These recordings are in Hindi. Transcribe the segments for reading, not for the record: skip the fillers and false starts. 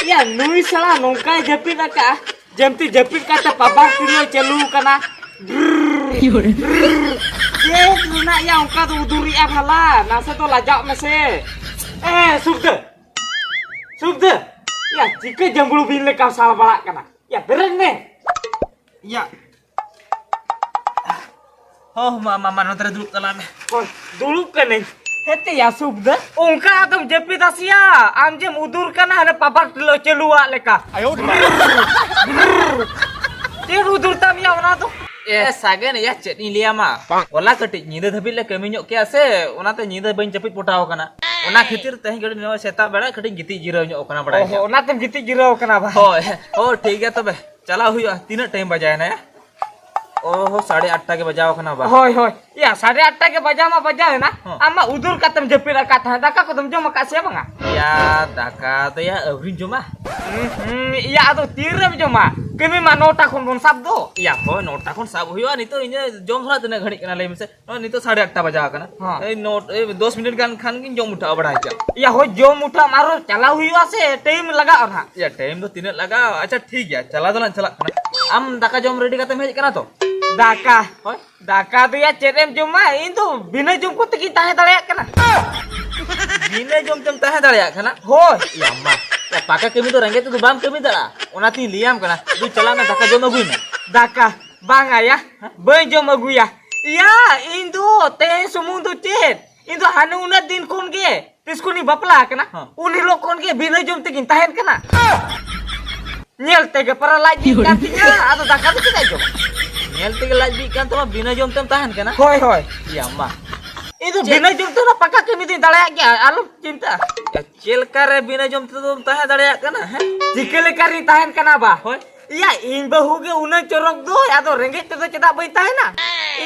Ya nui salah nongkai jepit aka jemti jepit kata pabak tilo celu kana ye luna ya ongka tu uduri aphala nasa to lajak mese subde ya jika jambulu bin le kau salah balak kana ya bereng ne Ya. Oh, mama nonton dulu telan. oh dulu kene hete ya subde ongka atom jepit asia amjem udur kana ada pabak tilo celu leka Ayo. dia udur tam ya ona tu सागे ने या चटनी लिया मा ओला कटि नींद धबिल ले कमी ᱧᱚᱜ के से ओनाते नींद बइन जपित पोटाव कना ओना खातिर तहे गडी नवा सेता बेड़ा कटि गिति जिराव ᱧᱚᱜ कना बड़ा oh ona tem giti jirau kana ba होय ओ ठीक है तबे चला हुई तीन टाइम बजाए ना ओहो 8:30 के बजाव कना बा होय होय या 8:30 के बजा मा बजा है ना आमा उदुर कातम जपित का दाका को तुम जमा का से बंगा या दाका तो या अवरिन जमा या तो तीरम जमा कमी मा नोटा खन बन सब दो या हो नोटा खन साब हुआ नितो इने जम थोड़ा तने घड़ी कना ले मसे नितो 8:30 बजा कना ए नोट 10 मिनट गान खान किन जम उठा बड़ा जा या हो जम उठा मारो चला हुआ से टाइम लगा और हां या टाइम तो तीन लगा अच्छा ठीक है चला तो चला कना आम दाका जम रेडी काते हेज कना तो दाका होय दाका तो या चेरेम जमा इन तो बिना जम को तकी ताहे दड़या कना बिना जम तम ताहे दड़या कना होय या मा या पाका कमी तो रंगे तो बाम कमी दड़ा ओनाती लियाम कना तू चला में दाका जम अगुई में दाका बांगा या बई जम अगुया या इन तो ते सुमुंग तो चेत इन तो हाने उना दिन कोन के तिसकुनी बपला कना उन लोग कोन के बिना जम तकिन ताहेन कना nyel tega para lagi kantinya atau dakat kita jom nyel tega lagi kan tuh bina jom tem tahan kan hoy hoy iya mah itu bina jom tuh apakah kami tin dalaya ya alu cinta ya cil kare bina jom tuh tahan dalaya kan jikele kari tahan kana ba hoy iya in bahu ge una corok do atau renggit tuh cedak bai tahan na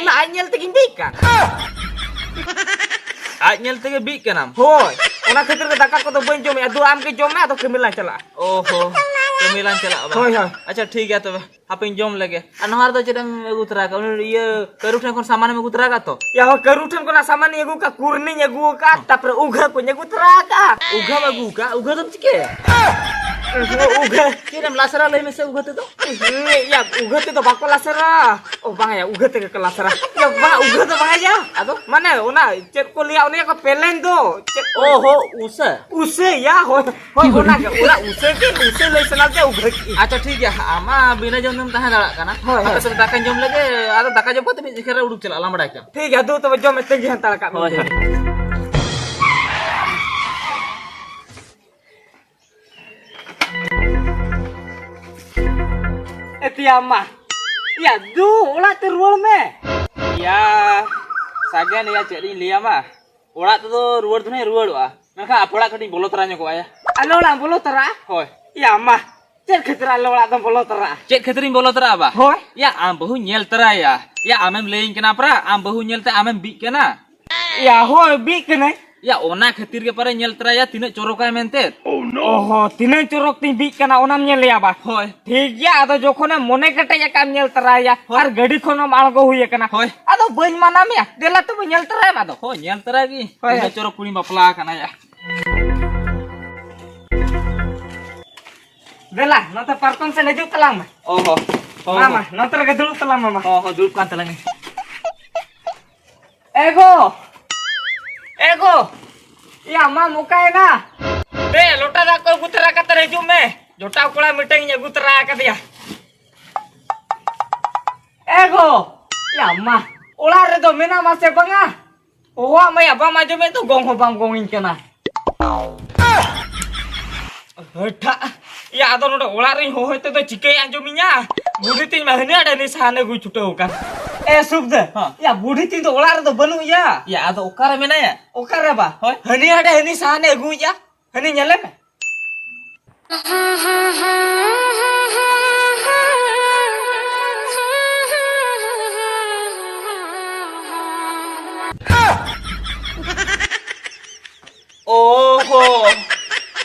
ina anyel tegin bika nyel tega bi kanam hoy ona khatir ke dakat ko to bain jom ya du am ke jom na atau kemilan chala ओहो कमिलान चला अब होय होय अच्छा ठीक है तबे हापिन जम लगे अनहार तो चडम गुतरा का ये करूठे कोन सामान में गुतरा का तो या हो करूठन कोना सामान एगु का कुरनी एगु का तापर उघा को गुतरा का उघा तो चिके उघा किरम लासरा लई में से उघा तो या उघा तो बाको लासरा ओ बांगा या उघा के लासरा या बा उघा तो बांगा या अदो माने ओना चेक को लिया ओने को पेलेन दो ओहो उसे या हो ओना उसे ले सना के उघा अच्छा ठीक है आमा बिना जम तुम ताहा दड़ा कना आता सब दाका जम लगे आरो दाका जम पते जेखरा उडुक चला ला बड़ा क्या ठीक है दो तो जम में तेगी हंता का होय Etiama. Ya du olah terwol me. या सागेन या चेरी लिया मा ओड़ा तो रुवर धने रुवड़वा मेखा आपड़ा कटी बोलो तरा ᱧᱚᱜ आया Alo lah bolo tera. होय Ya mah. Cek ketra lo lah bolo tera. चेक खतरिन बोलो तरा बा Hoy. या आम बहु ñel तरा या आमेम लेइन कना परा आम बहु ñel ते आमेम बी कना Ya hoy bi kene. या ओना खतिर के परे ñel तरा या तिने चोरोकाय मेनते Oh, tinang corok ting bi kana onam nyel ya ba. होय ठीक ya ado jokhone mone kete ya kam nyel tera ya. Ar gadi khonom algo huye kana. होय Ado bain manam ya. Dela tu nyel tera ya ado. हो ñel तरा की होय. तिने चोरो कुणी बपला कना या Dela, nonton parton se lejuk telang mah. ओहो Mama, nonton ke dulu telang mama. ओहो दुप कान तलंगे Ego. Ya ma muka na. Be lota da ko gutera ka tere jume. Jota kola meeting nya gutera ka dia. Ego. Ya ma. Ola re do mena ma se banga. Owa ma ya ba ma jume tu gong ho bam gongin kana. Heta. Ya ado no ola ri ho hote to chike anjuminya. Budi tin ma hne ada ni sane gu chutau kan. Subda. Ya budi tin to ola re do banu ya. या आदो ओकारे मेना या Okara ba? Hoy. Hani ada hani sahane gu ya. Hani nyale me.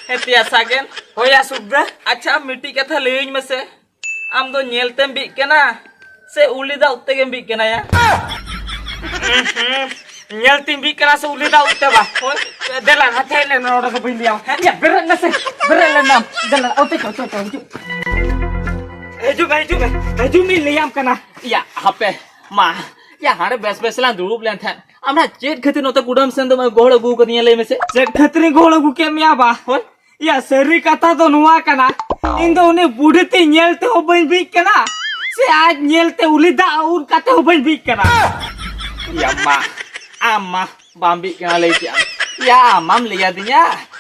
हेतिया सागेन होया सुबदा अच्छा मिट्टी कथा लेइñ में से आम दो नेलतेम बी केना से उलिदा उत्ते गेम बी केना या nyel timbi kena se ulida utte ba hoy dela hathai le na oda ko bindia ya beran na se beran le nam dela ote ko haju haju mi liam kana या हापे मा या हारे बेस बेस ला दुरुप लेन था आमना चेट खति नोते गुडम सेन दो गोड़ गु कनिया ले में से चेट खतरी गोड़ गु के मिया बा होय या सरी कथा तो नुवा kana इन दो ने बुढ़ती nyel te ho bain bi kana se आज nyel te ulida aur kate ho bain bi kana या मा आमा बाम्बी केना ले के या आमाम लिया दिया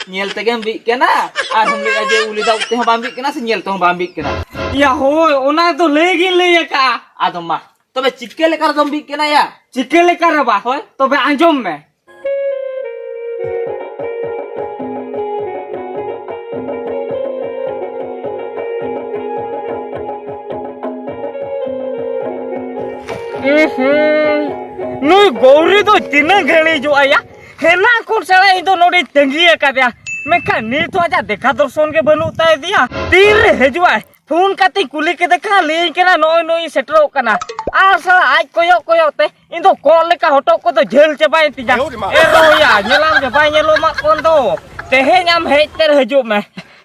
नेल ते गेम बी केना आ हम ले जे उलिदा उत्ते हो बाम्बी केना से नेल तो हो बाम्बी केना या होय ओना तो लेगिन ले का आदम मा तबे चिक्के ले कर दम बी केना या चिके ले कर बा होय तबे आंजम में नुई गौरी तो तीन घड़ी जो आया हेना कोन सड़ा इन तो नोडी तंगी का मेखा नीत तो आजा देखा दर्शन के बनु ताय दिया तीन रे हजुआ फोन काती कुली के देखा ले केना नोय नोय सेटरो कना आ सड़ा आज कोयो ते इन तो कॉल लेका हटो को तो झेल चबाय तिजा ए रोया नेलाम जे बाय नेलो मा कोन तो तेहेñ am hej ter हजू में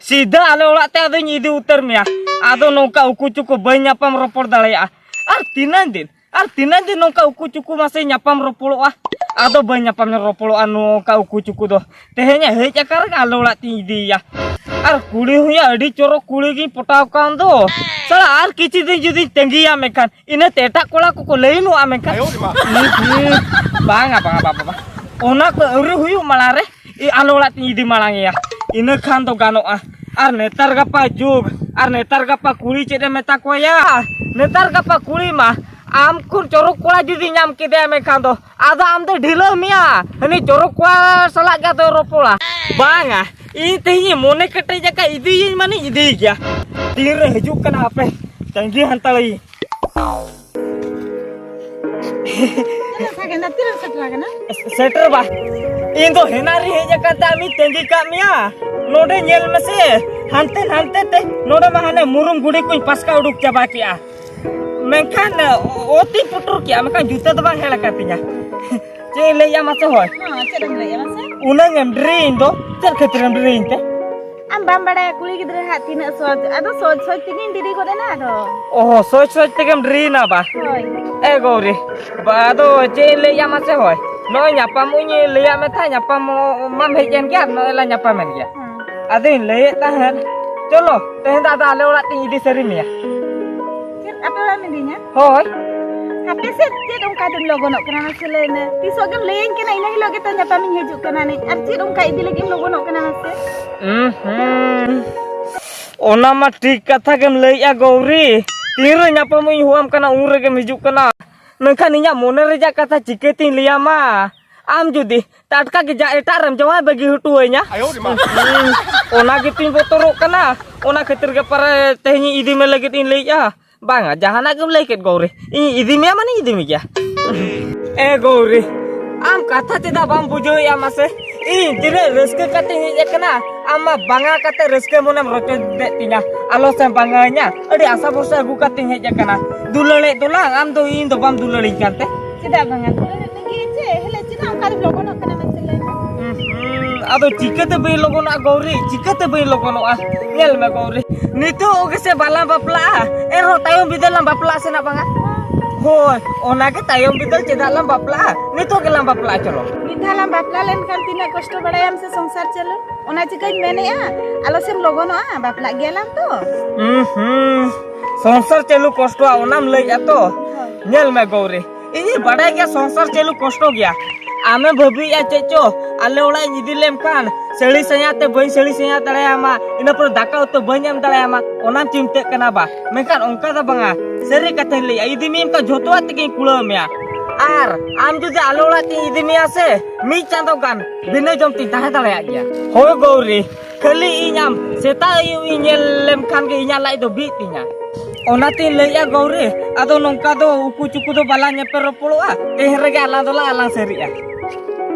सीधा आले ओड़ा ते आदो इदी उतर मेया आदो नौका उकु चुकु बाय नापाम रोपड़ दाड़ेया आर तीन दिन नौका उकु चुकु मासे नापाम रोपड़ोआ आदो बाय नापाम रोपड़ोआ नौका उकु चुकु दो तेहेñ हेज आकार आले ओड़ा ती इदिया आर कुड़ी हुया अडी चोरो कुड़ी गी पटाव कान दो सड़ा आर किछि दिन जुदी तंगिया मेखान इने तेटा कोड़ा को लेनु आ मेखान बांगा बाबा ओना को अउरी हुयु माला रे इ आले ओड़ा ती इदी मालांगिया इने खान तो गानोआ आर नेतार गपा जुग आर नेतार गपा कुड़ी चेदे मेता कोया नेतार गपा कुड़ी मा आम कुन चोरो कोड़ा जुदी नाम केदे मेखान दो आदा आम दो ढिलो मिया हनी चोरो कोड़ा सला गा दो रोपोला बांगा इ तेही मोने कटे जका इदी माने इदी गया तीन रे हजू कना आपे तंगी हंतळई सेटर बा इन दो हेनारी हे जका तामी तंगी का मिया नोडे नेल मसे हंते ते नोडे माने मुरुम गुडी कोई पासका उडुक चाबा किया मेखान ओती पुटुर किया मेखान जूता तो बांग हेला कातिया चे लेया मासे होय हां चेदम लेया मासे उनंग एम ड्रीन दो चल खतरम ड्रीन ते am bam bada kuli gidra hat tina soj ado soj tingin diri ko na ado ओहो सोच तेगम ड्रीन बा hoy ए गौरी बादो चे लेया मासे होय नो न्यापाम उनी लेया में था न्यापाम माम हेजन क्या नो ला न्यापाम में गया अदिन ले ताहन चलो तेहन दादा आले ओड़ा ती इदी सरी मिया apa la medinya होय hape se te dong ka dum logono kana masele ne tiso gam lein kana ina hilo kita nya pami hejuk kana ne ar ti dong ka idi lagi logono kana mase ओना मा ठीक कथा गेम लैया गौरी तीन रे न्यापाम इ हुआम kana उन रे गेम हिजुक kana मेखान इया मोने रे जा कथा चिकेती लिया मा आम जुदी टाटका के जा एटारम जवा बगी हटुए냐 ओना के तीन बोतरो kana ओना खातिर के पर तेहनी इदी में लगित इन लैया बांगा जहाना गेम लैकेत गौरी इ इदी में माने इदी में गया ए गौरी आम कथा चेदा बाम बुझोया मासे इ तिरे रस्के कते हे kana आमा बांगा कते रस्के मोनेम रचे दे तिना आलो से बांगाnya अडी आशा भरोसा अगु कते हे kana दुलले दोला आम दो इन दो बाम दुलले काते cida bangan tinggi je hele cida am ka dum logono kana masele आदो चिकते बे लोगोना गौरी चिकते बे लोगोना नेल में गौरी नितो ओगे से बाला बापला एरो तायम बिदलम बापला से ना बांगा होय ओना के तायम बिदल चेदालम बापला नितो गेलम बापला चलो बिधालम बापला len kan tina kosto badayam se songsar chalo ona chikaj mene alo sem logono बापला गेलम तो संसार चलू कष्ट ओनाम लैया तो नेल में गौरी इ बड़ा गया संसार चलू कष्ट गया आमे भबिया चेचो आले ओड़ा इदिलेम कान सेड़ी सयाते बई सेड़ी सया दड़ायामा इना पर दाका तो बईम दड़ायामा ओनाम चिंते कना बा मेखान ओंका दा बांगा सेरी कथे लैया इदी मीम का झोतवा तके कुळा मेया आर आम जुदि आले ओड़ा ती इदी मिया से मी चांदो गान बिना जमती ताहे दड़ाया गया होय गौरी खाली इनाम सेता इ नेलेम खान के इना लाई दो बीतिnya ओनाती लैया गौरी आदो नोंका दो उकु चुकु दो बाला नेपे रोपड़ोआ तेह रेगे आला दोला आला सेरिया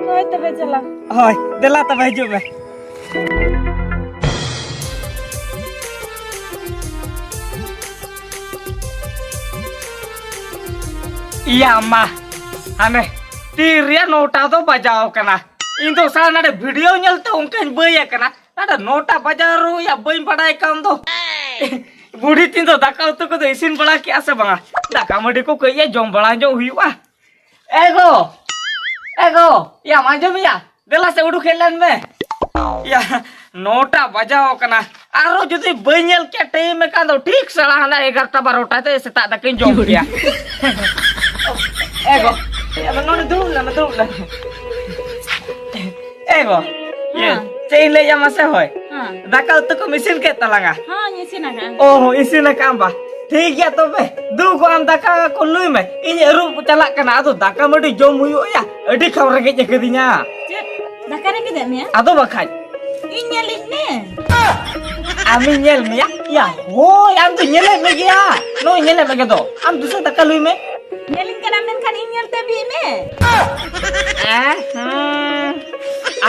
hoy tobe chala होय देला तब हिजु में Iya mah, aneh. Tiria nota to bajao kana. Indo sana ada video nyelte ungkan baya kana. Ada nota bajaru ya bayi padai kam to. Budi tindo daka utu ko isin bala ki asa banga. Daka madi ko ke ya jom bala jo huiwa. Ego, ya manjo ya. Dela se udu khelan me. Ya nota bajao kana. Aro jodi banyel ke time me kan to ठीक salah na 11-12 te seta dakin jom dia. Ego, ya mengono dulu lah. Ego, ya, cile ya masa hoy. Daka utu ko mesin ke talanga. Isin akan. Oh, isin ka amba. ठीक है तो बे दू को हम दाका को लुई में इन रूप चला कना तो दाका मडी जम हुयो या अडी खबर के जकदिnya Cep, dakare ke dak mia? ado bakai Ing nyelik ne. ami nyel me ya ho am tu nyele me ya no nyele me to am tu sa daka lui me Nyeling kan amen kan ing nyel tebi me.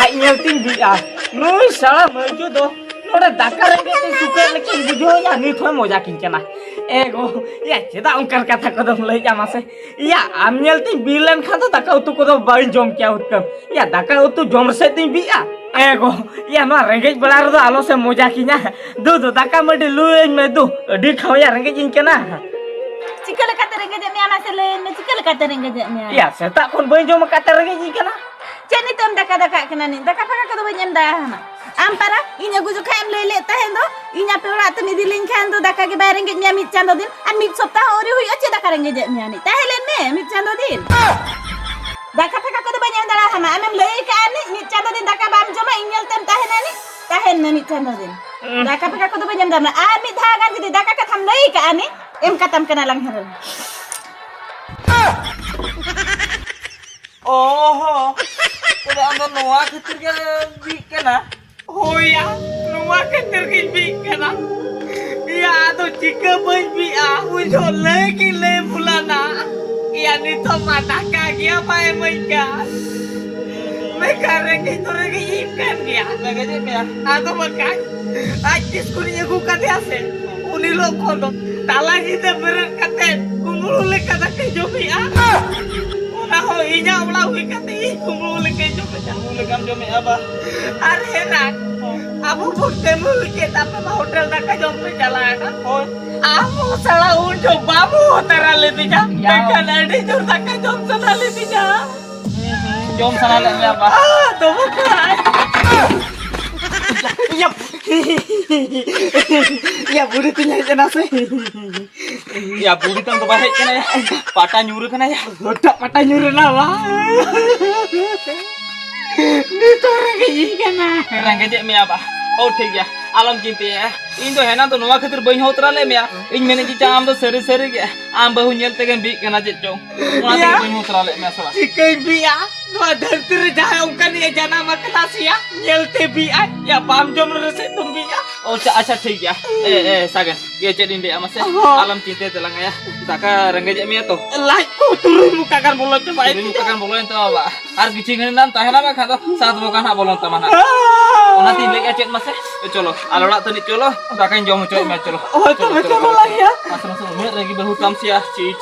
ai nyel tin bi a no sala maju do no daka renge te suka lekin bujo ya ni thoi moja kincana ego ya cheda ungkar kata ko dom lei jamase ya am nyel tin bilan kha to daka utu ko do bain jom kya utkam ya daka utu jom se tin bi a ego ya no renge belar do alo se moja kinya do daka madi lui me do di khau ya renge kincana Cikal kata renge dak mia masale ne cikal kata renge dak mia. ya seta kon bain jom kata renge kincana Ceni tom daka kena ni. Daka paka kado banyan dah. Ampara inya guju kaim lele tahen do. Inya pura tani dilin kan do daka ke bareng ke nyamit chando din. An mit sopta ori hui ache daka renge je nyani. Tahelen me mit chando din. Daka paka kado banyan dah hama. Amem lele ka ani mit chando din daka bam joma inyal tem tahen ani. Tahen me mit chando din. Daka paka kado banyan dah. Amit hagan jadi daka ka tham lele ka ani. Em katam kena lang haran. Oh, udah anda noa ketir ke bikana. Oh ya, noa ketir ke bikana. Ya, tu jika benci aku jol lagi le bulana. Ya ni to mata kaki apa yang mereka? Mereka regi ikan dia. Mereka je dia. Atau makan. Ajis kuning aku kata ase. Unilo kondo. Tala kita berkata. Kumulu le kata ke jomi ah. Nah, inya ulah wikati kumulu ke jomi. Kumulu kam jomi apa? Are nak. Abu bukti mungkin apa hotel nak jom perjalanan. Oh, aku salah unjuk bamu terlalu tidak. Mereka nanti jom nak jom terlalu tidak. Jom sana le apa? Tuh bukan. Ya, ya budi tinggal jenazah. Ya budi kan to bahai kana ya. Pata nyuru kana ya. Otak mata nyuruh nawa. Ni to regi kana. Rangge je me apa? Oh ठीक है आलम चिंते है इन तो है ना तो नवा खतर बई होतरा ले मैं इन मैंने की चाम तो सरी सरी के आम बहु नेलते के बी कना जे चो उना ते बई होतरा ले मैं सला चिकन बिया नवा धरती रे जाए उनका नहीं जाना मकला सिया नेलते बिया या पाम जम रसे तुम बिया अच्छा ठीक है सागन ये चेदिन दे amase आलम चिंते तेlang ya taka rangge je me to लाइक को तुरु मुका kan bolon to baik ini bukan bolon to ba ar gicing nan tahena ba khato saat bukan ha bolon to mana उना तीन ले चेत मसे चलो आलोड़ा तनी चलो दाकान जम चो मैं चलो oh to betul lagi ya masuk-masuk मैं lagi bahu kam sia ci